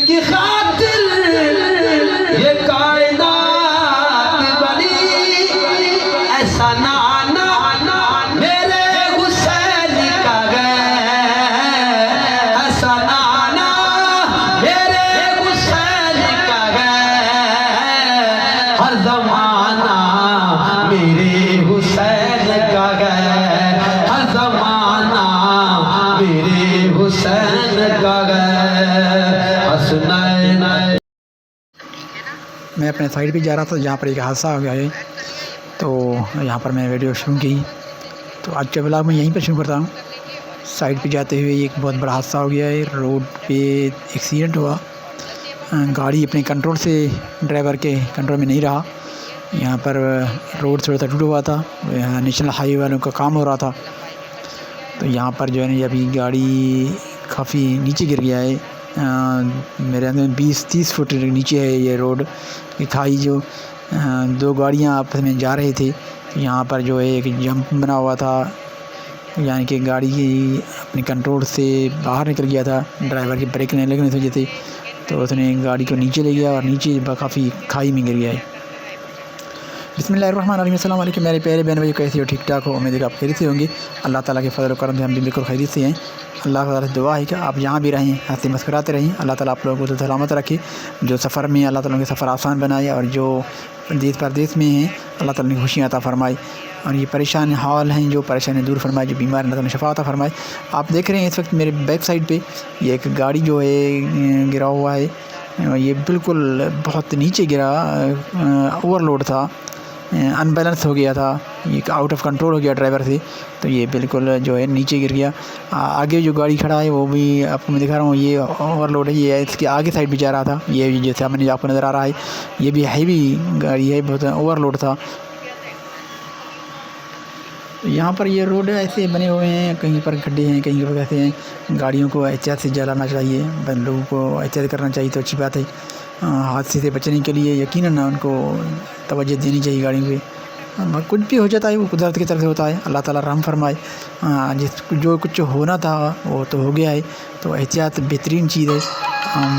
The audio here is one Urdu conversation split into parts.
کی خاطر یہ کائنات بنی، ایسا نانا میرے حسین کا گئے، ایسا نانا میرے حسین کا گئے، ہر زمانہ میرے حسین کا گئے، ہر زمانہ میرے حسین کا گئے، حسنین۔ میں اپنے سائڈ پہ جا رہا تھا جہاں پر ایک حادثہ ہو گیا ہے، تو یہاں پر میں ویڈیو شروع کی، تو آج کا بلاگ میں یہیں پر شروع کرتا ہوں۔ سائڈ پہ جاتے ہوئے ایک بہت بڑا حادثہ ہو گیا ہے، روڈ پہ ایکسیڈنٹ ہوا، گاڑی اپنے کنٹرول سے ڈرائیور کے کنٹرول میں نہیں رہا، یہاں پر روڈ تھوڑا سا ٹوٹا ہوا تھا، نیشنل ہائی وے والوں کا کام ہو رہا تھا، تو یہاں پر جو ہے نا ابھی گاڑی کافی نیچے گر گیا ہے، میرے اندر 20-30 فٹ نیچے ہے یہ روڈ کی کھائی، جو دو گاڑیاں آپس میں جا رہے تھے، یہاں پر جو ہے ایک جمپ بنا ہوا تھا، یعنی کہ گاڑی اپنے کنٹرول سے باہر نکل گیا تھا، ڈرائیور کی بریک نہیں لگنے کی وجہ سے، تو اس نے گاڑی کو نیچے لے گیا اور نیچے کافی کھائی میں گر گیا ہے۔ بسم اللہ الرحمن الرحیم، السلام علیکم میرے پیارے بہن بھائی، کیسے ہو؟ ٹھیک ٹھاک ہو؟ امید ہے کہ آپ خیریت سے ہوں گے۔ اللہ تعالیٰ کے فضل و کرم سے ہم بھی بالکل خیریت سے ہیں۔ اللہ تعالیٰ سے دعا ہے کہ آپ جہاں بھی رہیں ہنستے مسکراتے رہیں، اللہ تعالیٰ آپ لوگوں کو سلامت رکھے، جو سفر میں اللہ تعالیٰ کے سفر آسان بنائے، اور جو دیس پردیس میں ہیں اللہ تعالیٰ نے خوشیاں عطا فرمائے، اور یہ پریشان حال ہیں جو پریشانی دور فرمائے، جو بیمار اللہ تعالیٰ نے شفا عطا فرمائے۔ آپ دیکھ رہے ہیں اس وقت میرے بیک سائڈ پہ یہ ایک گاڑی جو ہے گرا ہوا ہے، یہ بالکل بہت نیچے گرا، اوور لوڈ تھا، ان بیلنس ہو گیا تھا، یہ آؤٹ آف کنٹرول ہو گیا ڈرائیور سے، تو یہ بالکل جو ہے نیچے گر گیا۔ آگے جو گاڑی کھڑا ہے وہ بھی آپ کو میں دکھا رہا ہوں، یہ اوور لوڈ ہے، یہ اس کے آگے سائڈ بھی جا رہا تھا، یہ جو سامنے آپ کو نظر آ رہا ہے یہ بھی ہیوی گاڑی ہے، بہت اوور لوڈ تھا۔ یہاں پر یہ روڈ ایسے بنے ہوئے ہیں، کہیں پر کھڈے ہیں، کہیں پر کیسے ہیں، گاڑیوں کو احتیاط سے چلانا چاہیے، لوگوں کو احتیاط کرنا چاہیے، تو اچھی بات ہے۔ حادثے سے بچنے کے لیے یقیناً ان کو توجہ دینی چاہیے گاڑیوں پہ، کچھ بھی ہو جاتا ہے وہ قدرت کی طرف سے ہوتا ہے، اللہ تعالیٰ رحم فرمائے، جو کچھ ہونا تھا وہ تو ہو گیا ہے، تو احتیاط بہترین چیز ہے۔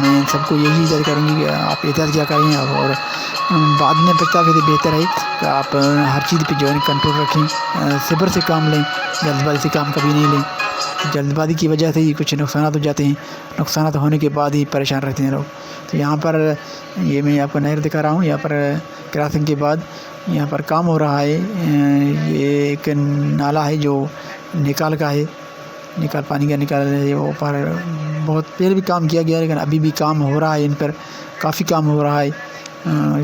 میں سب کو یہی اجازت کروں گی کہ آپ احتیاط کیا کریں، اور بعد میں پچھتاوے سے بہتر ہے کہ آپ ہر چیز پہ جو ہے کنٹرول رکھیں، صبر سے کام لیں، جلد بازی سے کام کبھی نہیں لیں، جلد بازی کی وجہ سے ہی کچھ نقصانات ہو جاتے ہیں، نقصانات ہونے کے بعد ہی پریشان رہتے ہیں لوگ۔ تو یہاں پر یہ میں آپ کو نہر دکھا رہا ہوں، یہاں پر کراسنگ کے بعد یہاں پر کام ہو رہا ہے، یہ ایک نالا ہے جو نکال کا ہے، نکال پانی کا نکال ہے، وہ پر بہت پہلے بھی کام کیا گیا ہے، لیکن ابھی بھی کام ہو رہا ہے، ان پر کافی کام ہو رہا ہے،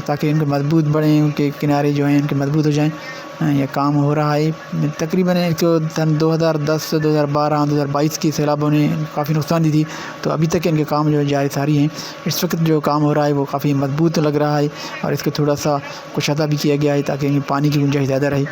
تاکہ ان کے مضبوط بڑھیں، ان کے کنارے جو ہیں ان کے مضبوط ہو جائیں، یہ کام ہو رہا ہے۔ تقریباً سن 2010 2012 2022 کی سیلابوں نے کافی نقصان دی تھی، تو ابھی تک ان کے کام جو ہے جاری ساری ہیں۔ اس وقت جو کام ہو رہا ہے وہ کافی مضبوط لگ رہا ہے، اور اس کو تھوڑا سا کشادہ بھی کیا گیا ہے تاکہ ان پانی کی گنجائش زیادہ رہے۔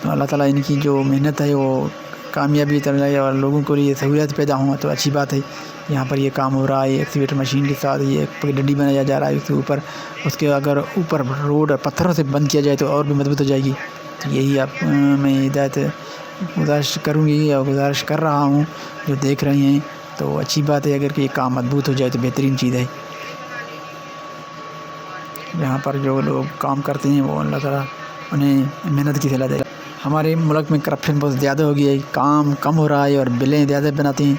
تو اللہ تعالیٰ ان کی جو محنت ہے وہ کامیابی طرح اور لوگوں کو لیے سہولیات پیدا ہوں تو اچھی بات ہے۔ یہاں پر یہ کام ہو رہا ہے ایکسکیویٹر مشین کے ساتھ، یہ ایک ڈنڈی بنایا جا رہا ہے اس کے اوپر، اس کے اگر اوپر روڈ اور پتھروں سے بند کیا جائے تو اور بھی مضبوط ہو جائے گی۔ تو یہی آپ میں ہدایت گزارش کروں گی اور گزارش کر رہا ہوں، جو دیکھ رہے ہیں تو اچھی بات ہے، اگر کہ یہ کام مضبوط ہو جائے تو بہترین چیز ہے۔ یہاں پر جو لوگ کام کرتے ہیں وہ اللہ تعالیٰ انہیں محنت کی صلاح دے۔ ہمارے ملک میں کرپشن بہت زیادہ ہو گیا ہے، کام کم ہو رہا ہے اور بلیں زیادہ بناتے ہیں،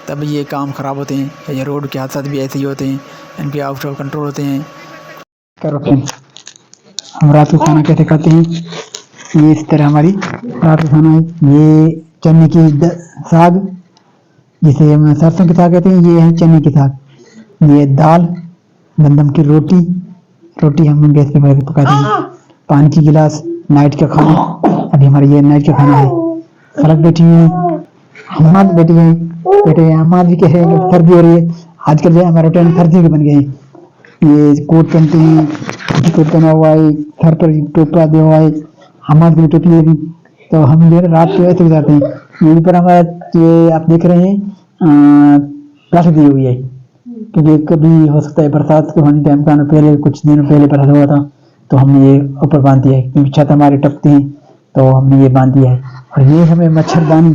تب یہ کام خراب ہوتے ہیں۔ یہ روڈ کے حادثات بھی ایسے ہی ہوتے ہیں، ان پہ آؤٹ آف کنٹرول ہوتے ہیں۔ کرپشن ہم رات کو کھانا کیسے کھاتے ہیں، یہ اس طرح ہماری رات کو کھانا ہے، یہ چنے کی ساگ جسے ہم سرسوں کی ساگ کہتے ہیں، یہ ہے چنے کی ساگ، یہ دال، گندم کی روٹی ہم گیس پہ پکاتے ہیں، پانی کی گلاس، نائٹ کا کھانا، ابھی ہمارا یہ نائٹ کا کھانا ہے۔ خلق بیٹھی ہوئی ہیں، ہماد بیٹھی ہیں، بیٹے ہماد بھی کہہ رہے ہیں کہ سردی ہو رہی ہے، آج کل جو ہے ہمارے ٹائم سردی کے بن گئے ہیں، یہ کوٹ پہنتے ہیں، کوٹ پہنا ہوا ہے، سر پر ٹوپا دیا ہوا ہے، ہماد کی ٹوپی ہے بھی، تو ہم جو ہے رات کو ایسے گزارتے ہیں۔ یہیں پر ہمارا یہ آپ دیکھ رہے ہیں رکھ دی ہوئی ہے، کیونکہ کبھی ہو سکتا ہے برسات کے ہونے ٹائم کا پہلے کچھ دنوں پہلے برسات ہوا تھا تو ہم نے یہ اوپر باندھ دیا ہے، کیونکہ چھت ہمارے ٹپتے ہیں تو ہم نے یہ باندھ دیا ہے۔ اور یہ ہمیں مچھردانی